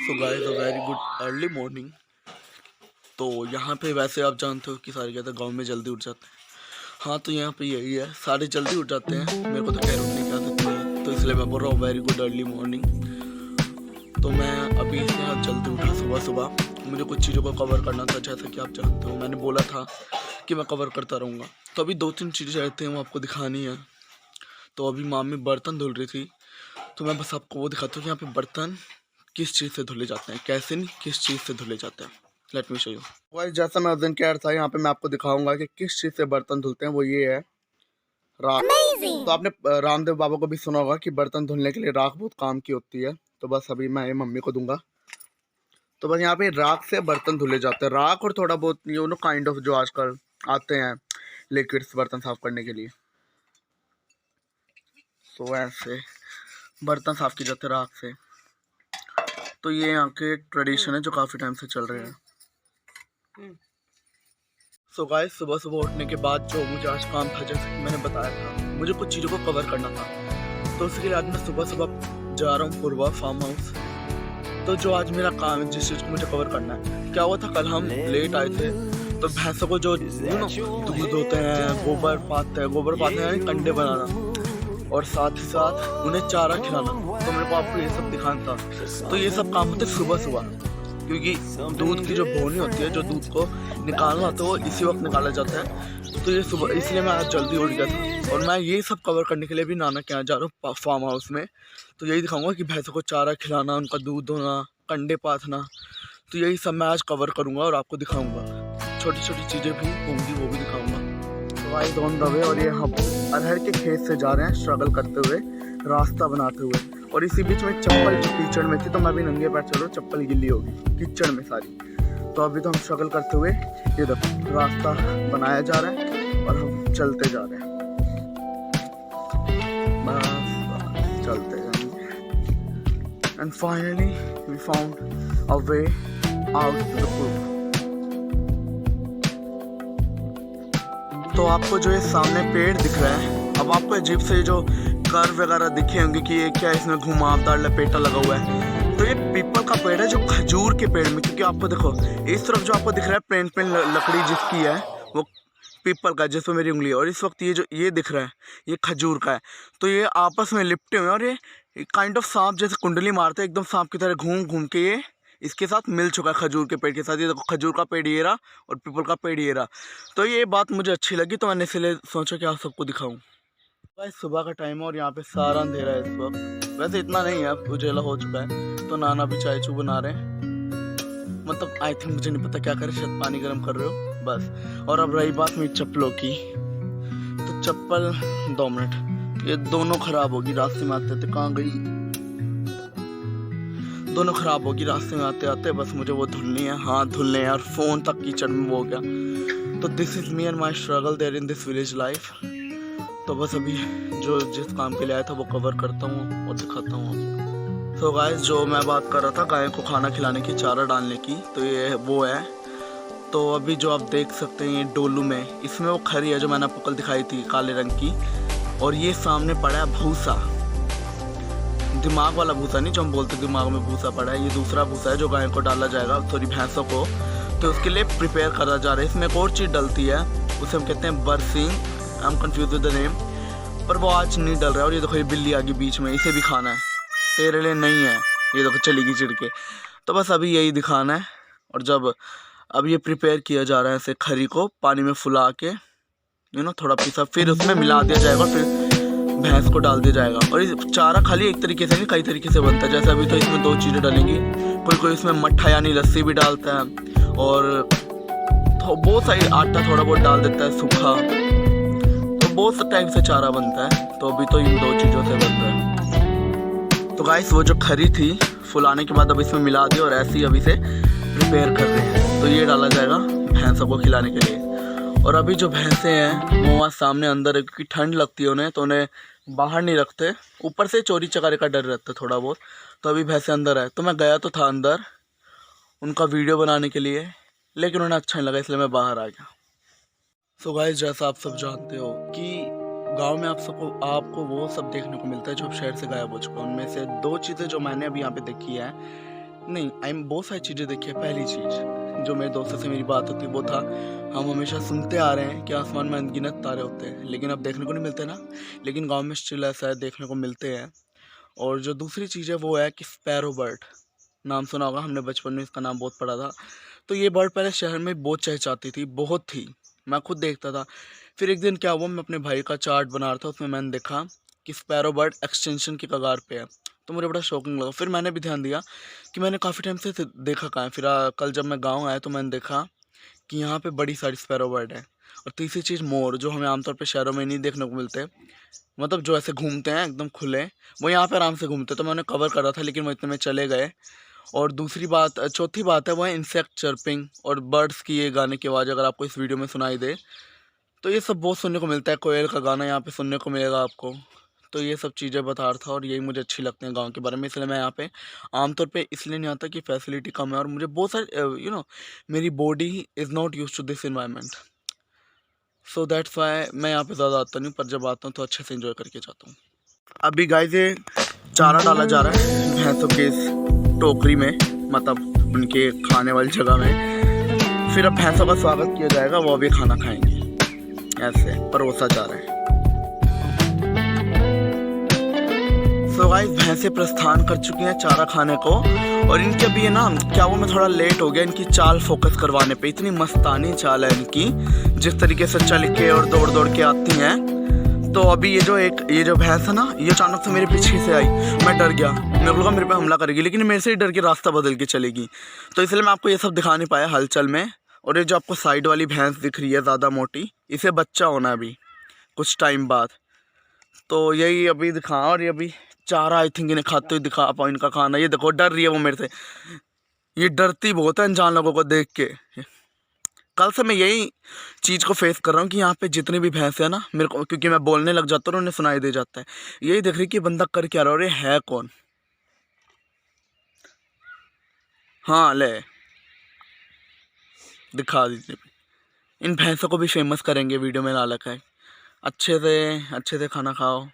So guys a very good early morning. तो यहाँ पे वैसे आप जानते हो कि सारे कहते हैं गाँव में जल्दी उठ जाते हैं। हाँ, तो यहाँ पे यही है, सारे जल्दी उठ जाते हैं। मेरे को तो खैर उठने की आदत नहीं है, तो इसलिए मैं बोल रहा हूँ वेरी गुड अर्ली मॉर्निंग। तो मैं अभी यहाँ जल्दी उठा सुबह सुबह। मुझे कुछ चीज़ों को कवर करना था, जैसा कि आप जानते हो मैंने बोला था कि मैं कवर करता रहूँगा। तो अभी 2-3 चीज़ें रहती हैं वो आपको दिखानी है। तो अभी मामी बर्तन धुल रही थी, तो मैं बस आपको वो दिखाता हूँ कि यहाँ पे बर्तन किस चीज़ से धुले जाते हैं, कैसे नहीं, किस चीज़ से धुले जाते हैं। Let me show you. Guys जैसा मैं उस दिन कह रहा था, यहाँ पे मैं आपको दिखाऊंगा कि किस चीज़ से बर्तन धुलते हैं। वो ये है राख। तो आपने रामदेव बाबा को भी सुना होगा कि बर्तन धुलने के लिए राख बहुत काम की होती है। तो बस अभी मैं ये मम्मी को दूंगा। तो बस यहाँ पे राख से बर्तन धुले जाते हैं, राख और थोड़ा बहुत काइंड ऑफ जो आजकल आते हैं लिक्विड्स बर्तन साफ करने के लिए। तो ऐसे बर्तन साफ किए जाते हैं राख से। तो ये यहाँ के ट्रेडिशन है जो काफ़ी टाइम से चल रहे हैं। सो गाइस सुबह सुबह उठने के बाद जो मुझे आज काम था, जैसे कि मैंने बताया था, मुझे कुछ चीज़ों को कवर करना था। तो उसके लिए आज मैं सुबह सुबह जा रहा हूँ पूर्वा फार्म हाउस। तो जो आज मेरा काम है, जिस चीज़ को मुझे कवर करना है, क्या हुआ था कल हम लेट आए थे। तो भैंसों को जो दूध होते हैं, गोबर पाते हैं यानी कंडे बनाना, और साथ ही साथ उन्हें चारा खिलाना। तो मेरे को आपको ये सब दिखाना था। तो ये सब काम होते सुबह सुबह, क्योंकि दूध की जो बोनी होती है, जो दूध को निकालना होता है, वो इसी वक्त निकाला जाता है। तो ये सुबह, इसलिए मैं आज जल्दी उठ गया था। और मैं ये सब कवर करने के लिए भी नाना के यहाँ जा रहा हूँ फार्म हाउस में। तो यही दिखाऊंगा कि भैंसों को चारा खिलाना, उनका दूध धोना, कंडे पाथना। तो यही सब मैं आज कवर करूँगा और आपको दिखाऊँगा। छोटी छोटी चीज़ें भी होंगी, वो भी दिखाऊँगा। वाइड ऑन द वे, और ये हम अरहर के खेत से जा रहे हैं स्ट्रगल करते हुए, रास्ता बनाते हुए। और इसी बीच में चप्पल कीचड़ में थी, तो मैं भी नंगे पैर चल रहा हूँ, चप्पल गिल्ली होगी कीचड़ में सारी। तो अभी तो हम स्ट्रगल करते हुए ये देखो रास्ता बनाया जा रहा है और हम चलते जा रहे हैं। बस चलते जाएंगे। And finally we found a way out the pool. तो आपको जो ये सामने पेड़ दिख रहा है, अब आपको अजीब से जो कर्व वगैरह दिखे होंगे कि ये क्या, इसमें घुमावदार लपेटा लगा हुआ है। तो ये पीपल का पेड़ है, जो खजूर के पेड़ में, क्योंकि आपको देखो इस तरफ जो आपको दिख रहा है प्लेन प्लेन लकड़ी जिसकी है, वो पीपल का, जिसमें मेरी उंगली है। और इस वक्त ये जो ये दिख रहा है, ये खजूर का है। तो ये आपस में लिपटे हुए हैं, और ये काइंड ऑफ सांप जैसे कुंडली मारते हैं, एकदम सांप की तरह घूम घूम के ये इसके साथ मिल चुका है खजूर के पेड़ के साथ। ये देखो खजूर का पेड़ ये रहा और पीपल का पेड़ ये रहा। तो ये बात मुझे अच्छी लगी, तो मैंने इसलिए सोचा कि आप सबको दिखाऊं। भाई सुबह का टाइम है और यहाँ पे सारा अंधेरा है इस वक्त। वैसे इतना नहीं है, अब उजाला हो चुका है। तो नाना भी चाय चू बना रहे हैं, मतलब आई थिंक, मुझे नहीं पता क्या करे, शायद पानी गर्म कर रहे हो बस। और अब रही बात मेरी चप्पलों की, तो चप्पल 2 मिनट, ये दोनों खराब होगी। रास्ते में आते थे, कहाँ गई, दोनों खराब होगी रास्ते में आते आते। बस मुझे वो धुलनी है, हाथ धुलने हैं, और फोन तक कीचड़ में वो हो गया। तो this is me and my struggle there in this village life. तो बस अभी जो जिस काम के लिए आया था वो कवर करता हूँ और दिखाता हूँ आपको। तो गाइस जो मैं बात कर रहा था गाय को खाना खिलाने की, चारा डालने की, तो ये वो है। तो अभी जो आप देख सकते हैं ये डोलू में, इसमें वो खरी है जो मैंने आपको कल दिखाई थी, काले रंग की। और ये सामने पड़ा है भूसा, दिमाग वाला भूसा नहीं, जो हम बोलते दिमाग में भूसा पड़ा है। ये दूसरा भूसा है जो गाय को डाला जाएगा, सॉरी भैंसों को। तो उसके लिए प्रिपेयर करा जा रहा है। इसमें एक और चीज़ डलती है, उसे हम कहते हैं बरसिंग, I am confuse with the name, पर वो आज नहीं डल रहा है। और ये देखो ये बिल्ली आ गई बीच में, इसे भी खाना है, तेरे लिए नहीं है। ये देखो चलेगी चिड़ के। तो बस अभी यही दिखाना है। और जब अब ये प्रिपेयर किया जा रहा है, ऐसे खरी को पानी में फुला के थोड़ा पीसा, फिर उसमें मिला दिया जाएगा, फिर भैंस को डाल दिया जाएगा। और ये चारा खाली एक तरीके से नहीं, कई तरीके से बनता है। जैसे अभी तो इसमें 2 चीज़ें डलेंगी, कोई इसमें मट्ठा यानी लस्सी भी डालता है, और तो बहुत सारी आटा थोड़ा बहुत डाल देता है सूखा। तो बहुत सा टाइप से चारा बनता है। तो अभी तो इन 2 चीज़ों से बनता है। तो गाइस वो जो खरी थी फुलाने के बाद अब इसमें मिला दी, और ऐसे ही अभी से प्रिपेयर कर रहे हैं। तो ये डाला जाएगा भैंसों को खिलाने के लिए। और अभी जो भैंसें हैं वो वहाँ सामने अंदर है, क्योंकि ठंड लगती है उन्हें, तो उन्हें बाहर नहीं रखते। ऊपर से चोरी चकारे का डर रहता है थोड़ा बहुत। तो अभी भैंसें अंदर है। तो मैं गया तो था अंदर उनका वीडियो बनाने के लिए, लेकिन उन्हें अच्छा नहीं लगा, इसलिए मैं बाहर आ गया। सो गाइस जैसा आप सब जानते हो कि गांव में आपको वो सब देखने को मिलता है जो अब शहर से गायब हो चुका है। उनमें से 2 चीज़ें जो मैंने अभी यहाँ पे देखी है, नहीं, बहुत सारी चीज़ें देखी है। पहली चीज़ जो मेरे दोस्तों से मेरी बात होती है वो था, हम हमेशा सुनते आ रहे हैं कि आसमान में अनगिनत तारे होते हैं, लेकिन अब देखने को नहीं मिलते ना। लेकिन गांव में स्टिल ऐसा है, देखने को मिलते हैं। और जो दूसरी चीज़ है वो है कि स्पैरो बर्ड, नाम सुना होगा, हमने बचपन में इसका नाम बहुत पढ़ा था। तो ये बर्ड पहले शहर में बहुत चहचहाती थी, बहुत थी, मैं खुद देखता था। फिर एक दिन क्या हुआ, मैं अपने भाई का चार्ट बना रहा था, उसमें मैंने देखा कि स्पैरो बर्ड एक्सटेंशन की कगार पे है। तो मुझे बड़ा शॉकिंग लगा। फिर मैंने भी ध्यान दिया कि मैंने काफ़ी टाइम से देखा कहाँ है। फिर कल जब मैं गाँव आया तो मैंने देखा कि यहाँ पे बड़ी सारी स्पैरो बर्ड है। और तीसरी चीज़ मोर, जो हमें आमतौर पे शहरों में नहीं देखने को मिलते, मतलब जो ऐसे घूमते हैं एकदम खुले, वो यहाँ पे आराम से घूमते। तो मैं उन्हें कवर कर रहा था, लेकिन वो इतने में चले गए। और दूसरी बात, चौथी बात है, वो है इंसेक्ट चर्पिंग और बर्ड्स की ये गाने की आवाज़ अगर आपको इस वीडियो में सुनाई दे, तो ये सब बहुत सुनने को मिलता है। कोयल का गाना यहाँ पे सुनने को मिलेगा आपको। तो ये सब चीज़ें बता रहा था, और यही मुझे अच्छी लगती हैं गांव के बारे में। इसलिए मैं यहाँ पे आमतौर पे इसलिए नहीं आता कि फैसिलिटी कम है, और मुझे बहुत सारे मेरी body is not use to this environment, so that's why मैं यहाँ पे ज़्यादा आता नहीं, पर जब आता हूँ तो अच्छे से इंजॉय करके जाता हूँ। अभी गाइस ये चारा डाला जा रहा है भैंसों के इस टोकरी में, मतलब उनके खाने वाली जगह में। फिर अब भैंसों का स्वागत किया जाएगा, वो अभी खाना खाएंगे, ऐसे परोसा जा रहा है। सो गाइस भैंसे प्रस्थान कर चुकी हैं चारा खाने को, और इनके अभी ना क्या वो मैं थोड़ा लेट हो गया इनकी चाल फोकस करवाने पे। इतनी मस्तानी चाल है इनकी, जिस तरीके से चल के और दौड़ दौड़ के आती हैं। तो अभी ये जो भैंस है ना, ये अचानक से मेरे पीछे से आई, मैं डर गया, मेरे को लगा मेरे पे हमला करेगी, लेकिन मेरे से ही डर के रास्ता बदल के चलेगी। तो इसलिए मैं आपको ये सब दिखा नहीं पाया हलचल में। और ये जो आपको साइड वाली भैंस दिख रही है ज़्यादा मोटी, इसे बच्चा होना है अभी कुछ टाइम बाद, तो यही अभी दिखा। और ये अभी चारा आई थिंक इन्हें खाते हुए दिखा पाओ, इनका खाना। ये देखो डर रही है वो मेरे से, ये डरती बहुत है अनजान लोगों को देख के। कल से मैं यही चीज़ को फेस कर रहा हूँ कि यहाँ पे जितनी भी भैंस है ना, मेरे को क्योंकि मैं बोलने लग जाता हूँ और उन्हें सुनाई दे जाता है, यही देख रही कि बंदा कर क्या रहा है और ये है कौन। हाँ ले दिखा दीजिए, इन भैंसों को भी फेमस करेंगे वीडियो में, लालक है। अच्छे से खाना खाओ।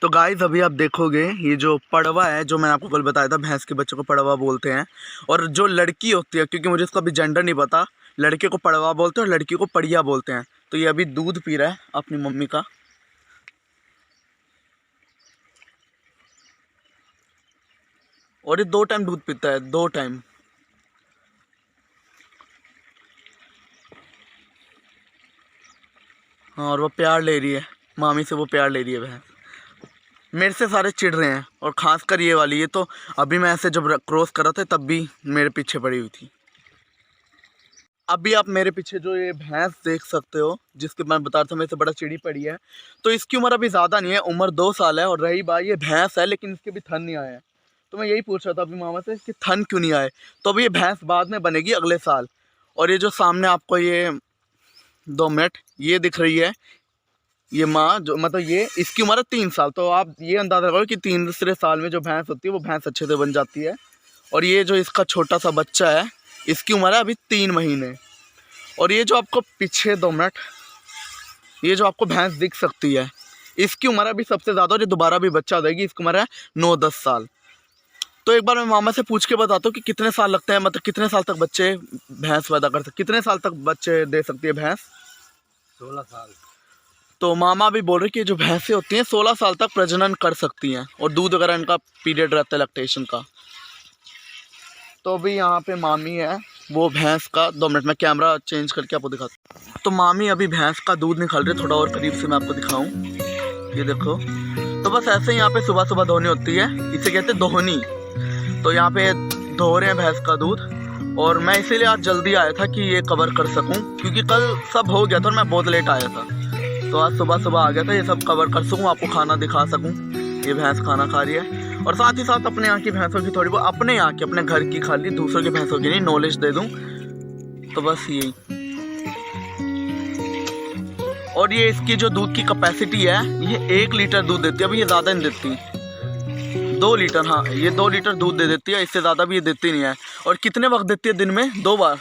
तो गाइस अभी आप देखोगे ये जो पड़वा है, जो मैंने आपको कल बताया था, भैंस के बच्चों को पड़वा बोलते हैं। और जो लड़की होती है, क्योंकि मुझे इसका अभी जेंडर नहीं पता, लड़के को पड़वा बोलते हैं और लड़की को पड़िया बोलते हैं। तो ये अभी दूध पी रहा है अपनी मम्मी का। और ये 2 टाइम दूध पीता है, 2 टाइम। हाँ, और वो प्यार ले रही है मामी से, वो प्यार ले रही है भैंस। मेरे से सारे चिढ़ रहे हैं, और ख़ासकर ये वाली, ये तो अभी मैं ऐसे जब क्रॉस कर रहा था तब भी मेरे पीछे पड़ी हुई थी। अभी आप मेरे पीछे जो ये भैंस देख सकते हो, जिसके मैं बता रहा था मेरे से बड़ा चिड़ी पड़ी है, तो इसकी उम्र अभी ज़्यादा नहीं है, उम्र 2 साल है। और रही बात, ये भैंस है लेकिन इसके भी थन नहीं आए हैं। तो मैं यही पूछ रहा था अभी मामा से कि थन क्यों नहीं आए। तो अभी ये भैंस बाद में बनेगी अगले साल। और ये जो सामने आपको ये 2 मिनट ये दिख रही है, ये माँ, जो मतलब ये इसकी उम्र है 3 साल। तो आप ये अंदाज़ा करो कि 3 साल में जो भैंस होती है वो भैंस अच्छे से बन जाती है। और ये जो इसका छोटा सा बच्चा है, इसकी उम्र है अभी 3 महीने। और ये जो आपको पीछे 2 मिनट, ये जो आपको भैंस दिख सकती है, इसकी उम्र अभी सबसे ज़्यादा, और ये दोबारा भी बच्चा देगी, इसकी उम्र है 9-10 साल। तो एक बार मैं मामा से पूछ के बताता हूँ कि कितने साल लगते हैं, मतलब कितने साल तक बच्चे भैंस पैदा कर सकते, कितने साल तक बच्चे दे सकती है भैंस? 16 साल। तो मामा भी बोल रहे कि जो भैंसें होती हैं 16 साल तक प्रजनन कर सकती हैं, और दूध वगैरह इनका पीरियड रहता है लैक्टेशन का। तो अभी यहाँ पे मामी है, वो भैंस का 2 मिनट में कैमरा चेंज करके आपको दिखाता हूँ। तो मामी अभी भैंस का दूध निकाल रही है, थोड़ा और करीब से मैं आपको दिखाऊं, ये देखो। तो बस ऐसे ही यहाँ पे सुबह सुबह धोनी होती है, इसे कहते हैं दोहनी। तो यहाँ पे धो रहे हैं भैंस का दूध, और मैं इसीलिए आज जल्दी आया था कि ये कवर कर सकूँ, क्योंकि कल सब हो गया था और मैं बहुत लेट आया था। तो आज सुबह सुबह आ गया था, ये सब कवर कर सकूँ, आपको खाना दिखा सकूँ। ये भैंस खाना खा रही है, और साथ ही साथ अपने यहाँ की भैंसों की थोड़ी बहुत, अपने यहाँ की, अपने घर की खाली, दूसरों की भैंसों की नहीं, नॉलेज दे दूँ। तो बस यही। और ये इसकी जो दूध की कैपेसिटी है, ये 1 लीटर दूध देती है। अभी ये ज़्यादा नहीं देती, 2 लीटर, हाँ ये 2 लीटर दूध दे देती है, इससे ज़्यादा भी ये देती नहीं है। और कितने वक्त देती है दिन में? 2 बार।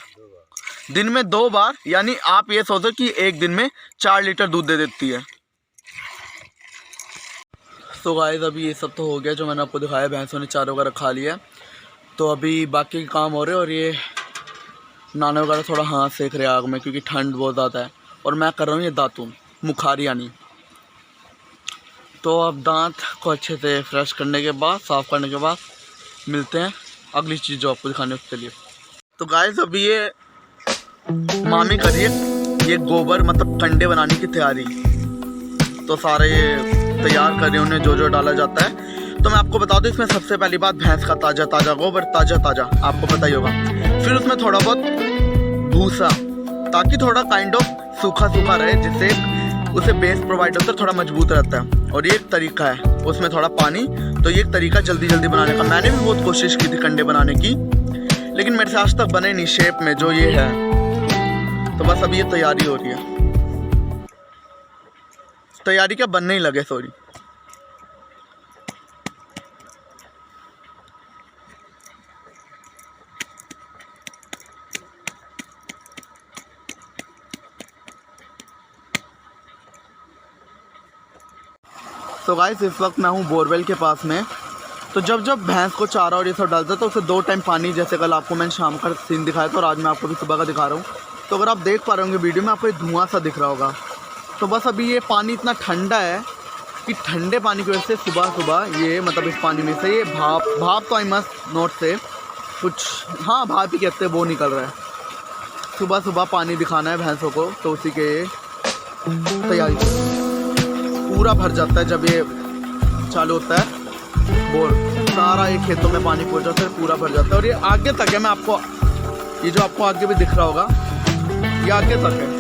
दिन में 2 बार, यानी आप ये सोचो कि एक दिन में 4 लीटर दूध दे देती है। सो गाइस अभी ये सब तो हो गया जो मैंने आपको दिखाया, भैंसों ने चारा वगैरह खा लिया। तो अभी बाकी के काम हो रहे हैं और ये नाना वगैरह थोड़ा हाथ सेक रहे हैं आग में क्योंकि ठंड बहुत ज़्यादा है। और मैं कर रहा हूँ ये दातून मुखारी यानी। तो अब दांत को अच्छे से फ्रेश करने के बाद, साफ़ करने के बाद मिलते हैं अगली चीज़ जो आपको दिखाने उसके लिए। तो गाइस अभी ये मामी कर रही है ये गोबर मतलब कंडे बनाने की तैयारी। तो सारे तैयार कर रहे हैं, उन्हें जो जो डाला जाता है। तो मैं आपको बता दूं इसमें सबसे पहली बात भैंस का ताज़ा ताज़ा गोबर, ताज़ा ताज़ा आपको पता ही होगा। फिर उसमें थोड़ा बहुत भूसा ताकि थोड़ा काइंड ऑफ सूखा सूखा रहे, जिससे उसे बेस प्रोवाइड होता है, थोड़ा मजबूत रहता है। और ये एक तरीका है, उसमें थोड़ा पानी। तो ये एक तरीका जल्दी जल्दी बनाने का। मैंने भी बहुत कोशिश की थी कंडे बनाने की, लेकिन मेरे से आज तक बने नहीं शेप में जो ये है। तो बस अभी ये तैयारी हो रही है, तैयारी क्या बनने ही लगे, सॉरी। तो गाइस इस वक्त मैं हूँ बोरवेल के पास में। तो जब जब भैंस को चारा और ये सब डालता है तो उसे 2 टाइम पानी, जैसे कल आपको मैंने शाम का सीन दिखाया था और आज मैं आपको भी सुबह का दिखा रहा हूँ। तो अगर आप देख पा रहे होंगे वीडियो में, आपको धुआं सा दिख रहा होगा। तो बस अभी ये पानी इतना ठंडा है कि ठंडे पानी की वजह से सुबह सुबह ये मतलब इस पानी में से ये भाप तो आई मस्ट नोट से कुछ, हाँ भाप ही कहते हैं, वो निकल रहा है। सुबह सुबह पानी दिखाना है भैंसों को, तो उसी के तैयारी पूरा भर जाता है। जब ये चालू होता है बोर, सारा ये खेतों में पानी पहुँच जाता है, पूरा भर जाता है। और ये आगे तक है, मैं आपको ये जो आपको आगे भी दिख रहा होगा ये आगे तक है।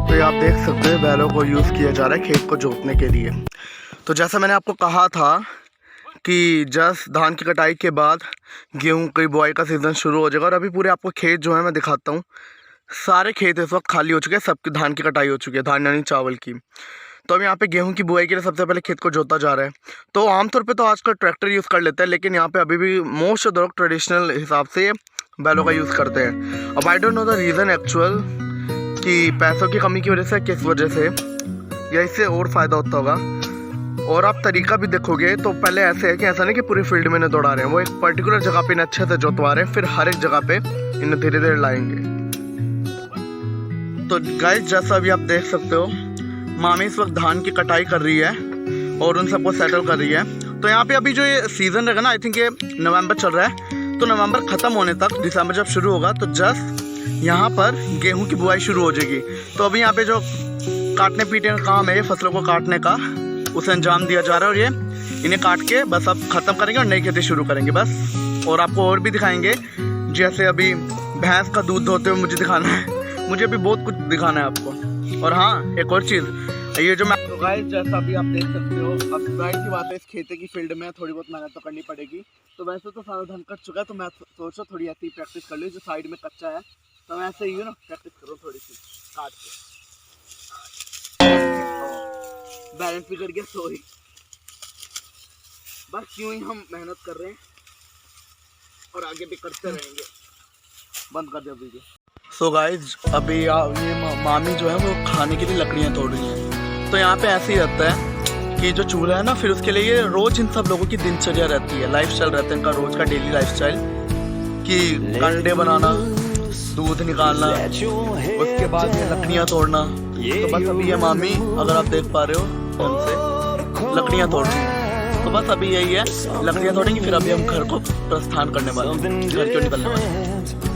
तो ये आप देख सकते हैं बैलों को यूज़ किया जा रहा है खेत को जोतने के लिए। तो जैसा मैंने आपको कहा था कि जस्ट धान की कटाई के बाद गेहूं की बुआई का सीज़न शुरू हो जाएगा। और अभी पूरे आपको खेत जो है मैं दिखाता हूँ। सारे खेत इस वक्त खाली हो चुके हैं, सबकी धान की कटाई हो चुकी है, धान यानी चावल की। तो अब यहाँ पे गेहूं की बुआई के लिए सबसे पहले खेत को जोता जा रहा है। तो आमतौर पे तो आजकल ट्रैक्टर यूज़ कर लेते हैं, लेकिन यहाँ पे अभी भी मोस्ट ऑफ लोग ट्रेडिशनल हिसाब से बैलों का यूज़ करते हैं। अब I don't know the reason actual कि पैसों की कमी की वजह से, किस वजह से, या इससे और फ़ायदा होता होगा। और आप तरीका भी देखोगे तो पहले ऐसे है कि ऐसा नहीं कि पूरे फील्ड में इन्हें दौड़ा रहे हैं, वो एक पर्टिकुलर जगह पे इन्हें अच्छे से जोतवा रहे हैं, फिर हर एक जगह पे इन्हें धीरे धीरे लाएंगे। तो गाइस जैसा अभी आप देख सकते हो, मामी इस वक्त धान की कटाई कर रही है और उन सबको सेटल कर रही है। तो यहाँ पे अभी जो ये सीज़न रहेगा ना, आई थिंक ये नवंबर चल रहा है, तो नवंबर ख़त्म होने तक दिसंबर जब शुरू होगा तो जस्ट यहाँ पर गेहूं की बुआई शुरू हो जाएगी। तो अभी यहाँ पे जो काटने पीटने का काम है, फसलों को काटने का, उसे अंजाम दिया जा रहा है। और ये इन्हें काट के बस अब ख़त्म करेंगे और नई खेती शुरू करेंगे बस। और आपको और भी दिखाएंगे, जैसे अभी भैंस का दूध धोते हुए मुझे दिखाना है, मुझे भी बहुत कुछ दिखाना है आपको। और हाँ एक और चीज़, ये जो मैं तो गाइस जैसा अभी आप देख सकते हो, अब गाइस की बात है, इस खेती की फील्ड में थोड़ी बहुत मेहनत तो करनी पड़ेगी। तो वैसे तो सारा धान कट चुका है, तो मैं सोचा थोड़ी ऐसी प्रैक्टिस कर लूँ, जो साइड में कच्चा है तो मैं ऐसे ही ना प्रैक्टिस करूँ थोड़ी सी काट के। बैलेंस भी कर गया, सॉरी। बस यूँ ही हम मेहनत कर रहे हैं और आगे भी करते रहेंगे। बंद कर दिया वीडियो। सो गाइज अभी ये मामी जो है वो खाने के लिए लकड़ियाँ तोड़ रही हैं। तो यहाँ पे ऐसे ही रहता है कि जो चूल्हा है ना, फिर उसके लिए रोज़ इन सब लोगों की दिनचर्या रहती है, लाइफस्टाइल रहता है इनका रोज़ का, डेली लाइफस्टाइल कि कंडे बनाना, दूध निकालना, उसके बाद ये लकड़ियाँ तोड़ना। तो बस अभी ये मामी, अगर आप देख पा रहे हो हमसे, लकड़ियाँ तोड़ रही हैं। तो बस अभी यही है, लकड़ियाँ तोड़ेंगी, फिर अभी हम घर को प्रस्थान करने वाले हैं, घर क्यों निकलने वाले हैं।